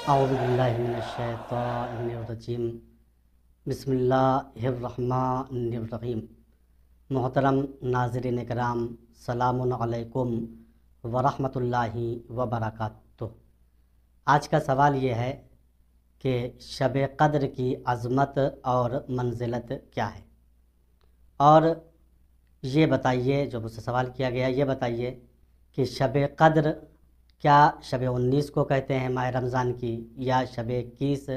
اعوذ باللہ من الشیطان الرجیم بسم اللہ الرحمن الرحیم۔ محترم ناظرین کرام، سلام علیکم ورحمۃ اللہ وبرکاتہ۔ آج کا سوال یہ ہے کہ شب قدر کی عظمت اور منزلت کیا ہے، اور یہ بتائیے، جو مجھ سے سوال کیا گیا، یہ بتائیے کہ شب قدر کیا شب 19 کو کہتے ہیں ماہ رمضان کی، یا شب 21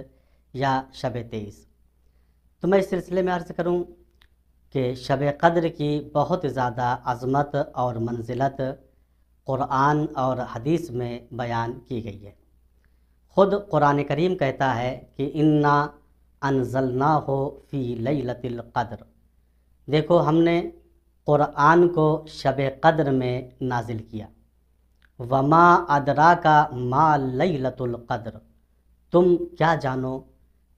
یا شب 23؟ تو میں اس سلسلے میں عرض کروں کہ شب قدر کی بہت زیادہ عظمت اور منزلت قرآن اور حدیث میں بیان کی گئی ہے۔ خود قرآن کریم کہتا ہے کہ انا انزلناہ فی لیلۃ القدر، دیکھو ہم نے قرآن کو شب قدر میں نازل کیا۔ وما ادراک ما لیلۃ القدر، تم کیا جانو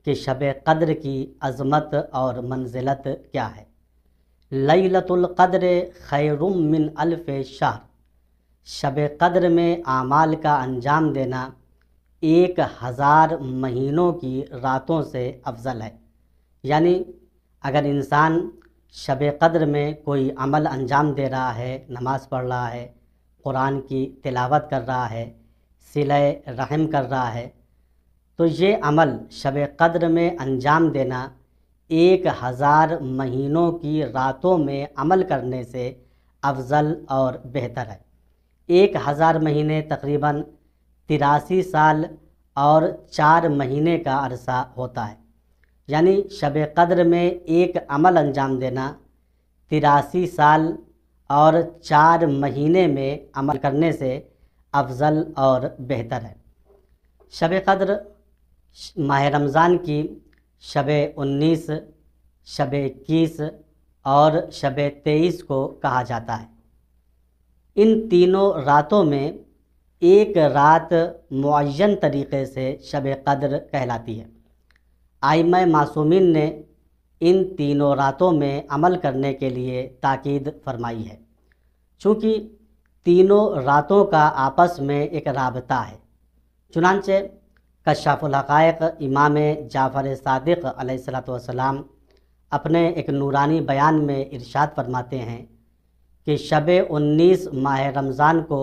کہ شب قدر کی عظمت اور منزلت کیا ہے۔ لیلۃ القدر خیر من الف شہر، شب قدر میں اعمال کا انجام دینا 1000 مہینوں کی راتوں سے افضل ہے۔ یعنی اگر انسان شب قدر میں کوئی عمل انجام دے رہا ہے، نماز پڑھ رہا ہے، قرآن کی تلاوت کر رہا ہے، صلہ رحم کر رہا ہے، تو یہ عمل شب قدر میں انجام دینا 1000 مہینوں کی راتوں میں عمل کرنے سے افضل اور بہتر ہے۔ 1000 مہینے تقریباً 83 سال اور 4 مہینے کا عرصہ ہوتا ہے۔ یعنی شب قدر میں ایک عمل انجام دینا 83 سال اور 4 مہینے میں عمل کرنے سے افضل اور بہتر ہے۔ شب قدر ماہ رمضان کی شب 19، شب 21 اور شب 23 کو کہا جاتا ہے۔ ان تینوں راتوں میں ایک رات معین طریقے سے شب قدر کہلاتی ہے۔ ائمہ معصومین نے ان تینوں راتوں میں عمل کرنے کے لیے تاکید فرمائی ہے، چونکہ تینوں راتوں کا آپس میں ایک رابطہ ہے۔ چنانچہ کشاف الحقائق امام جعفر صادق علیہ السلام اپنے ایک نورانی بیان میں ارشاد فرماتے ہیں کہ شب 19 ماہ رمضان کو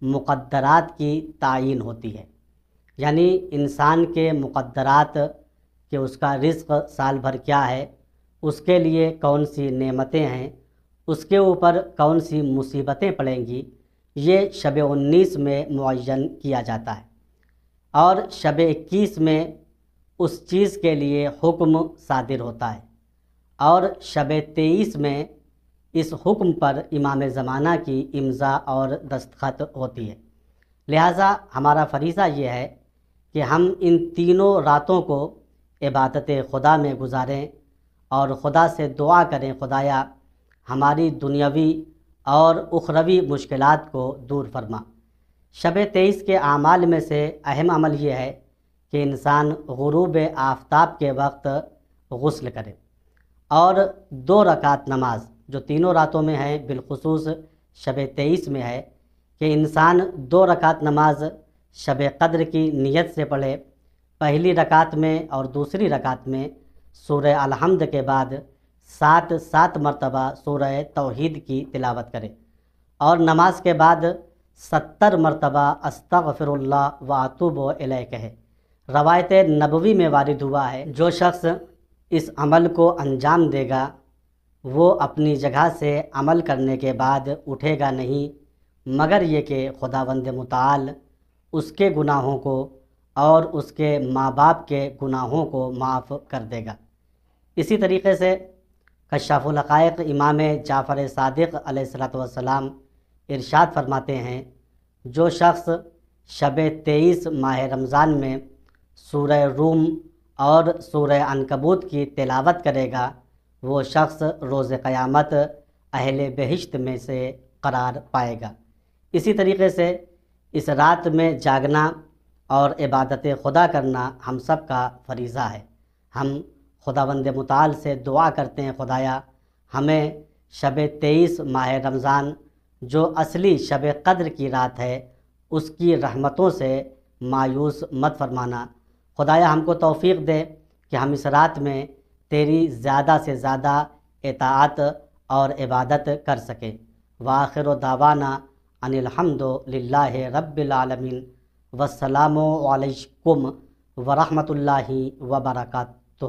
مقدرات کی تعین ہوتی ہے۔ یعنی انسان کے مقدرات کہ اس کا رزق سال بھر کیا ہے، اس کے لیے کون سی نعمتیں ہیں، اس کے اوپر کون سی مصیبتیں پڑیں گی، یہ شب 19 میں معین کیا جاتا ہے۔ اور شب 21 میں اس چیز کے لیے حکم صادر ہوتا ہے، اور شب 23 میں اس حکم پر امام زمانہ کی امضا اور دستخط ہوتی ہے۔ لہٰذا ہمارا فریضہ یہ ہے کہ ہم ان تینوں راتوں کو عبادت خدا میں گزاریں اور خدا سے دعا کریں، خدایا ہماری دنیاوی اور اخروی مشکلات کو دور فرما۔ شب 23 کے اعمال میں سے اہم عمل یہ ہے کہ انسان غروب آفتاب کے وقت غسل کرے، اور 2 رکعت نماز جو تینوں راتوں میں ہے، بالخصوص شب 23 میں ہے، کہ انسان 2 رکعت نماز شب قدر کی نیت سے پڑھے۔ پہلی رکعت میں اور دوسری رکعت میں سورہ الحمد کے بعد 7 مرتبہ سورہ توحید کی تلاوت کرے، اور نماز کے بعد 70 مرتبہ استغفر اللہ واتوب الیہ کہے۔ روایت نبوی میں وارد ہوا ہے، جو شخص اس عمل کو انجام دے گا وہ اپنی جگہ سے عمل کرنے کے بعد اٹھے گا نہیں، مگر یہ کہ خداوند متعال اس کے گناہوں کو اور اس کے ماں باپ کے گناہوں کو معاف کر دے گا۔ اسی طریقے سے کشاف الحقائق امام جعفر صادق علیہ السلام ارشاد فرماتے ہیں، جو شخص شب 23 ماہ رمضان میں سورہ روم اور سورہ عنکبوت کی تلاوت کرے گا، وہ شخص روز قیامت اہل بہشت میں سے قرار پائے گا۔ اسی طریقے سے اس رات میں جاگنا اور عبادت خدا کرنا ہم سب کا فریضہ ہے۔ ہم خداوند متعال سے دعا کرتے ہیں، خدایا ہمیں شب 23 ماہ رمضان جو اصلی شب قدر کی رات ہے، اس کی رحمتوں سے مایوس مت فرمانا۔ خدایا ہم کو توفیق دے کہ ہم اس رات میں تیری زیادہ سے زیادہ اطاعت اور عبادت کر سکیں۔ وآخر دعوانا ان الحمد للہ رب العالمین، والسلام علیکم ورحمۃ اللہ وبرکاتہ۔